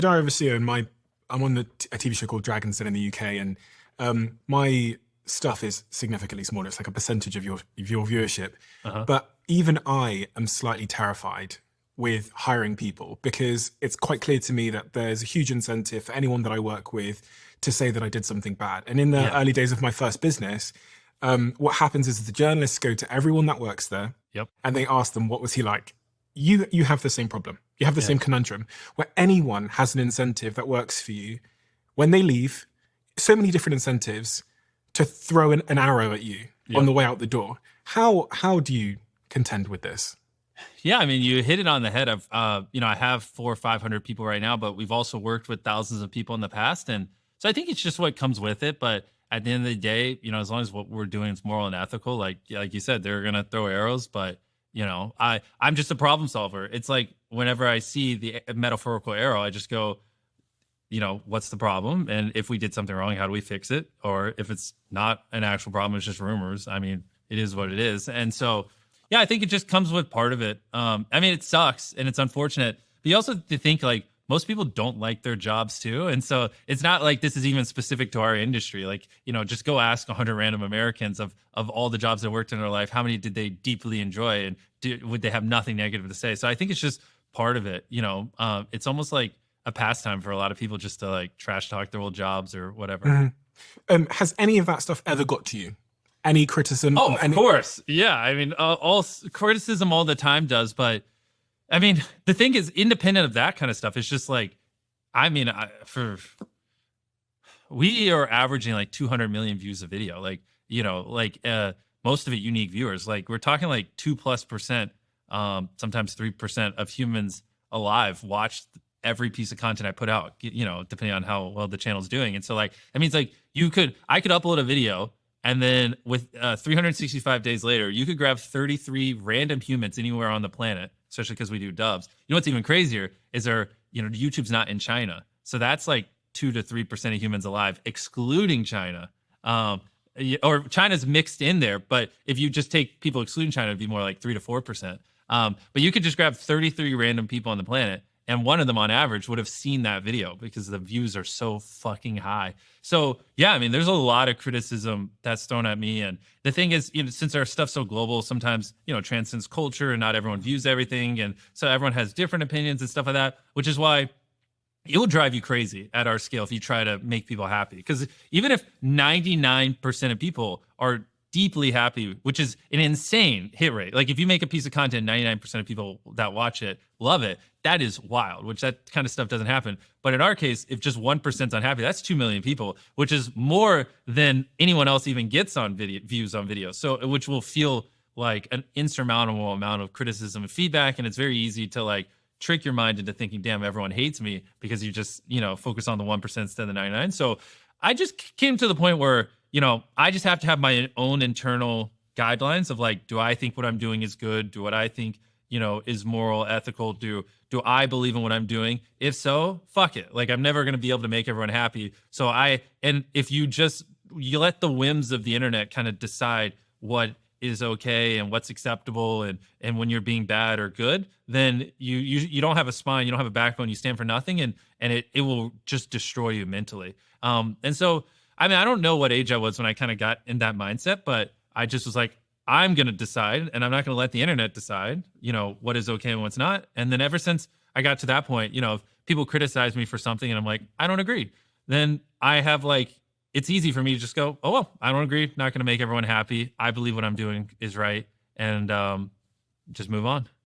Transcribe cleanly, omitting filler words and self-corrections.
Dario Rossio, and I'm on a TV show called Dragon's Den in the UK, and my stuff is significantly smaller. It's like a percentage of your viewership. Uh-huh. But even I am slightly terrified with hiring people because it's quite clear to me that there's a huge incentive for anyone that I work with to say that I did something bad. And in the Yeah. early days of my first business, what happens is the journalists go to everyone that works there Yep. and they ask them, what was he like? You have the same problem. You have the Yeah. same conundrum where anyone has an incentive that works for you. When they leave, so many different incentives to throw an arrow at you on the way out the door. How do you contend with this? Yeah, I mean, you hit it on the head. I have 400 or 500 people right now, but we've also worked with thousands of people in the past, and so I think it's just what comes with it. But at the end of the day, as long as what we're doing is moral and ethical, like you said, they're gonna throw arrows, but I'm just a problem solver. It's like whenever I see the metaphorical arrow, I just go, what's the problem? And if we did something wrong, how do we fix it? Or if it's not an actual problem, it's just rumors. I mean, it is what it is. And so, yeah, I think it just comes with part of it. I mean, it sucks and it's unfortunate, but you also have to think like most people don't like their jobs too. And so it's not like this is even specific to our industry. Like, just go ask 100 random Americans of all the jobs they worked in their life, how many did they deeply enjoy and would they have nothing negative to say? So I think it's just part of it. It's almost like a pastime for a lot of people just to like trash talk their old jobs or whatever. Has any of that stuff ever got to you? Any criticism? Oh, of course. Yeah. I mean, criticism all the time does. But I mean, the thing is, independent of that kind of stuff, it's just like, I mean, we are averaging like 200 million views a video. Like, most of it unique viewers. Like, we're talking like 2+%, sometimes 3% of humans alive watch every piece of content I put out, depending on how well the channel's doing. And so, like, that means like I could upload a video. And then with 365 days later, you could grab 33 random humans anywhere on the planet, especially because we do dubs. What's even crazier is YouTube's not in China. So that's like 2 to 3% of humans alive, excluding China. Or China's mixed in there. But if you just take people excluding China, it'd be more like 3 to 4%. But you could just grab 33 random people on the planet, and one of them on average would have seen that video because the views are so fucking high. So yeah, I mean, there's a lot of criticism that's thrown at me. And the thing is, since our stuff's so global, sometimes, transcends culture and not everyone views everything. And so everyone has different opinions and stuff like that, which is why it will drive you crazy at our scale if you try to make people happy. Because even if 99% of people are deeply happy, which is an insane hit rate. Like if you make a piece of content, 99% of people that watch it love it. That is wild, which that kind of stuff doesn't happen. But in our case, if just 1% is unhappy, that's 2 million people, which is more than anyone else even gets on views on video. So, which will feel like an insurmountable amount of criticism and feedback. And it's very easy to like trick your mind into thinking, damn, everyone hates me because you just, focus on the 1% instead of the 99. So I just came to the point where, I just have to have my own internal guidelines of like, do I think what I'm doing is good? Do what I think, is moral, ethical? Do I believe in what I'm doing? If so, fuck it. Like, I'm never going to be able to make everyone happy. So and if you let the whims of the internet kind of decide what is okay and what's acceptable and when you're being bad or good, then you don't have a spine, you don't have a backbone, you stand for nothing, and it will just destroy you mentally. And so, I mean, I don't know what age I was when I kind of got in that mindset, but I just was like, I'm going to decide, and I'm not going to let the internet decide, what is okay and what's not. And then ever since I got to that point, if people criticize me for something and I'm like, I don't agree, then I have like, it's easy for me to just go, oh, well, I don't agree. Not going to make everyone happy. I believe what I'm doing is right. And just move on.